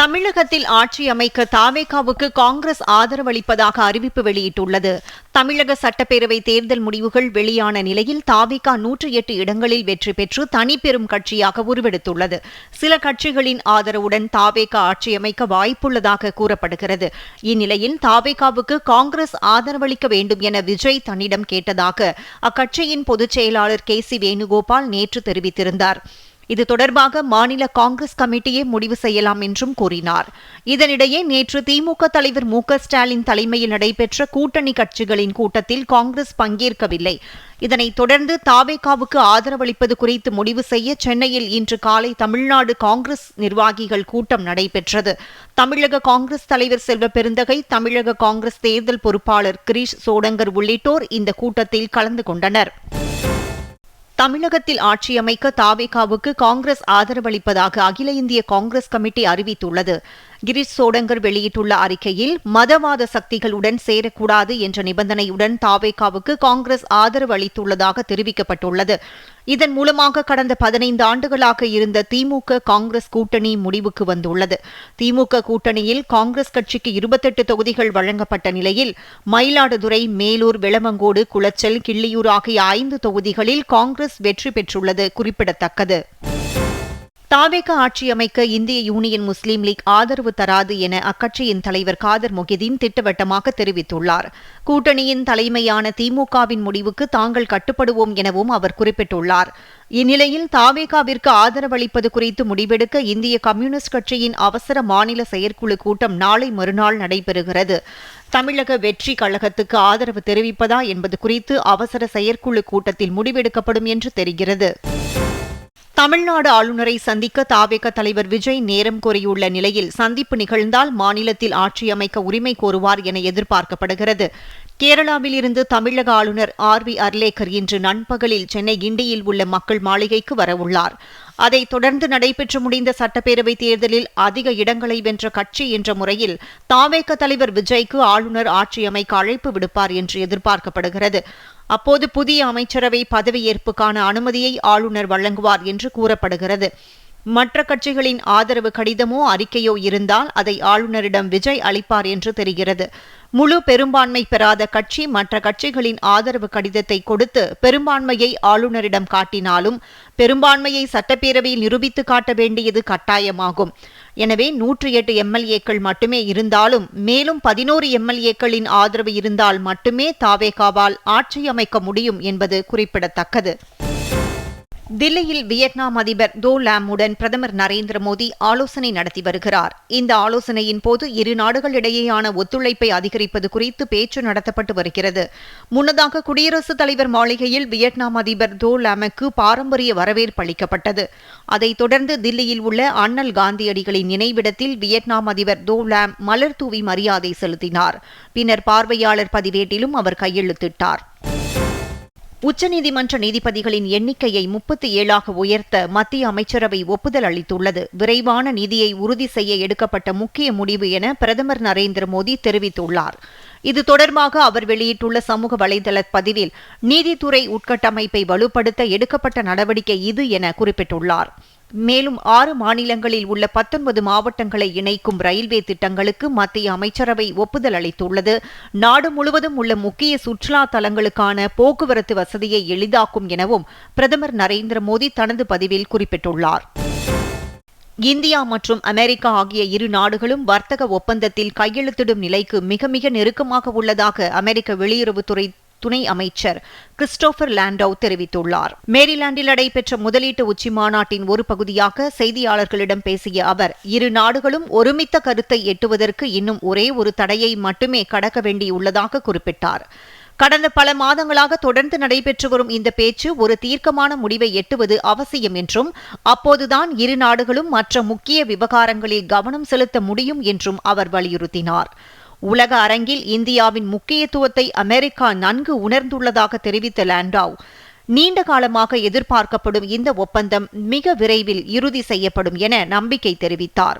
தமிழகத்தில் ஆட்சி அமைக்க தாவேகாவுக்கு காங்கிரஸ் ஆதரவளிப்பதாக அறிவிப்பு வெளியிட்டுள்ளது. தமிழக சட்டப்பேரவை தேர்தல் முடிவுகள் வெளியான நிலையில் தாவேகா 108 இடங்களில் வெற்றி பெற்று தனிப்பெரும் கட்சியாக உருவெடுத்துள்ளது. சில கட்சிகளின் ஆதரவுடன் தாவேகா ஆட்சி அமைக்க வாய்ப்புள்ளதாக கூறப்படுகிறது. இந்நிலையில் தாவேகாவுக்கு காங்கிரஸ் ஆதரவளிக்க வேண்டும் என விஜய் தன்னிடம் கேட்டதாக அக்கட்சியின் பொதுச் செயலாளர் KC வேணுகோபால் நேற்று தெரிவித்திருந்தார். இது தொடர்பாக மாநில காங்கிரஸ் கமிட்டியே முடிவு செய்யலாம் என்றும் கூறினார். இதனிடையே நேற்று திமுக தலைவர் மு.க.ஸ்டாலின் தலைமையில் நடைபெற்ற கூட்டணி கட்சிகளின் கூட்டத்தில் காங்கிரஸ் பங்கேற்கவில்லை. இதனைத் தொடர்ந்து தாவேகாவுக்கு ஆதரவளிப்பது குறித்து முடிவு செய்ய சென்னையில் இன்று காலை தமிழ்நாடு காங்கிரஸ் நிர்வாகிகள் கூட்டம் நடைபெற்றது. தமிழக காங்கிரஸ் தலைவர் செல்வ பெருந்தகை, தமிழக காங்கிரஸ் தேர்தல் பொறுப்பாளர் கிரீஷ் சோடங்கர் உள்ளிட்டோர் இந்த கூட்டத்தில் கலந்து கொண்டனர். தமிழகத்தில் ஆட்சி அமைக்க தாவேகாவுக்கு காங்கிரஸ் ஆதரவளிப்பதாக அகில இந்திய காங்கிரஸ் கமிட்டி அறிவித்துள்ளது. கிரீஷ் சோடங்கர் வெளியிட்டுள்ள அறிக்கையில், மதவாத சக்திகளுடன் சேரக்கூடாது என்ற நிபந்தனையுடன் தாவேகாவுக்கு காங்கிரஸ் ஆதரவு அளித்துள்ளதாக தெரிவிக்கப்பட்டுள்ளது. இதன் மூலமாக கடந்த 15 ஆண்டுகளாக இருந்த திமுக காங்கிரஸ் கூட்டணி முடிவுக்கு வந்துள்ளது. திமுக கூட்டணியில் காங்கிரஸ் கட்சிக்கு 28 தொகுதிகள் வழங்கப்பட்ட நிலையில் மயிலாடுதுறை, மேலூர், வெளமங்கோடு, குளச்சல், கிள்ளியூர் ஆகிய 5 தொகுதிகளில் காங்கிரஸ் வெற்றி பெற்றுள்ளது குறிப்பிடத்தக்கது. தாவேகா ஆட்சி அமைக்க இந்திய யூனியன் முஸ்லீம் லீக் ஆதரவு தராது என அக்கட்சியின் தலைவர் காதர் மொஹிதீன் திட்டவட்டமாக தெரிவித்துள்ளார். கூட்டணியின் தலைமையான திமுகவின் முடிவுக்கு தாங்கள் கட்டுப்படுவோம் எனவும் அவர் குறிப்பிட்டுள்ளார். இந்நிலையில் தாவேகாவிற்கு ஆதரவளிப்பது குறித்து முடிவெடுக்க இந்திய கம்யூனிஸ்ட் கட்சியின் அவசர மாநில செயற்குழு கூட்டம் நாளை மறுநாள் நடைபெறுகிறது. தமிழக வெற்றி கழகத்துக்கு ஆதரவு தெரிவிப்பதா என்பது குறித்து அவசர செயற்குழு கூட்டத்தில் முடிவெடுக்கப்படும் என்று தெரிகிறது. தமிழ்நாடு ஆளுநரை சந்திக்க தாவேகா தலைவர் விஜய் நேரம் கோரியுள்ள நிலையில் சந்திப்பு நிகழ்ந்தால் மாநிலத்தில் ஆட்சி அமைக்க உரிமை கோருவார் என எதிர்பார்க்கப்படுகிறது. கேரளாவில் இருந்து தமிழக ஆளுநர் RV அர்லேக்கர் இன்று நண்பகலில் சென்னை கிண்டியில் உள்ள மக்கள் மாளிகைக்கு வரவுள்ளார். அதைத் தொடர்ந்து நடைபெற்று முடிந்த சட்டப்பேரவை தேர்தலில் அதிக இடங்களை வென்ற கட்சி என்ற முறையில் தாவேகா தலைவர் விஜய்க்கு ஆளுநர் ஆட்சி அமைக்க அழைப்பு விடுப்பார் என்று எதிர்பார்க்கப்படுகிறது. அப்போது புதிய அமைச்சரவை பதவியேற்புக்கான அனுமதியை ஆளுநர் வழங்குவார் என்று கூறப்படுகிறது. மற்ற கட்சிகளின் ஆதரவு கடிதமோ அறிக்கையோ இருந்தால் அதை ஆளுநரிடம் விஜய் அளிப்பார் என்று தெரிகிறது. முழு பெரும்பான்மை பெறாத கட்சி மற்ற கட்சிகளின் ஆதரவு கடிதத்தை கொடுத்து பெரும்பான்மையை ஆளுநரிடம் காட்டினாலும் பெரும்பான்மையை சட்டப்பேரவையில் நிரூபித்து காட்ட வேண்டியது கட்டாயமாகும். எனவே 108 MLA-க்கள் மட்டுமே இருந்தாலும் மேலும் 11 MLA-க்களின் ஆதரவு இருந்தால் மட்டுமே தாவேகாவால் ஆட்சி அமைக்க முடியும் என்பது குறிப்பிடத்தக்கது. தில்லியில் வியட்நாம் அதிபர் தோ லாமுடன் பிரதமர் நரேந்திர மோடி ஆலோசனை நடத்தி வருகிறார். இந்த ஆலோசனையின் போது இரு நாடுகளிடையேயான ஒத்துழைப்பை அதிகரிப்பது குறித்து பேச்சு நடத்தப்பட்டு வருகிறது. முன்னதாக குடியரசுத் தலைவர் மாளிகையில் வியட்நாம் அதிபர் தோ லாமுக்கு பாரம்பரிய வரவேற்பு அளிக்கப்பட்டது. அதைத் தொடர்ந்து தில்லியில் உள்ள அண்ணல் காந்தியடிகளின் நினைவிடத்தில் வியட்நாம் அதிபர் தோ லாம் மலர் தூவி மரியாதை செலுத்தினார். பின்னர் பார்வையாளர் பதிவேட்டிலும் அவர் கையெழுத்திட்டார். உச்சநீதிமன்ற நீதிபதிகளின் எண்ணிக்கையை 37ஆக உயர்த்த மத்திய அமைச்சரவை ஒப்புதல் அளித்துள்ளது. விரைவான நீதியை உறுதி செய்ய எடுக்கப்பட்ட முக்கிய முடிவு என பிரதமர் நரேந்திர மோடி தெரிவித்துள்ளார். இது தொடர்பாக அவர் வெளியிட்டுள்ள சமூக வலைதள பதிவில், நீதித்துறை உட்கட்டமைப்பை வலுப்படுத்த எடுக்கப்பட்ட நடவடிக்கை இது என குறிப்பிட்டுள்ளார். மேலும் 6 மாநிலங்களில் உள்ள 19 மாவட்டங்களை இணைக்கும் ரயில்வே திட்டங்களுக்கு மத்திய அமைச்சரவை ஒப்புதல் அளித்துள்ளது. நாடு முழுவதும் உள்ள முக்கிய சுற்றுலா தலங்களுக்கான போக்குவரத்து வசதியை எளிதாக்கும் எனவும் பிரதமர் நரேந்திர மோடி தனது பதிவில் குறிப்பிட்டுள்ளார். இந்தியா மற்றும் அமெரிக்கா ஆகிய இரு நாடுகளும் வர்த்தக ஒப்பந்தத்தில் கையெழுத்திடும் நிலைக்கு மிக மிக நெருக்கமாக உள்ளதாக அமெரிக்க வெளியுறவுத்துறை துணை அமைச்சர் கிறிஸ்டோபர் லாண்டோ தெரிவித்துள்ளார். மேரிலாண்டில் நடைபெற்ற முதலீட்டு உச்சி மாநாட்டின் ஒரு பகுதியாக செய்தியாளர்களிடம் பேசிய அவர், இரு நாடுகளும் ஒருமித்த கருத்தை எட்டுவதற்கு இன்னும் ஒரே ஒரு தடையை மட்டுமே கடக்க வேண்டியுள்ளதாக குறிப்பிட்டார். கடந்த பல மாதங்களாக தொடர்ந்து நடைபெற்று வரும் இந்த பேச்சு ஒரு தீர்க்கமான முடிவை எட்டுவது அவசியம் என்றும் அப்போதுதான் இரு நாடுகளும் மற்ற முக்கிய விவகாரங்களில் கவனம் செலுத்த முடியும் என்றும் அவர் வலியுறுத்தினார். உலக அரங்கில் இந்தியாவின் முக்கியத்துவத்தை அமெரிக்கா நன்கு உணர்ந்துள்ளதாக தெரிவித்த லாண்டோ, நீண்ட காலமாக எதிர்பார்க்கப்படும் இந்த ஒப்பந்தம் மிக விரைவில் இறுதி செய்யப்படும் என நம்பிக்கை தெரிவித்தார்.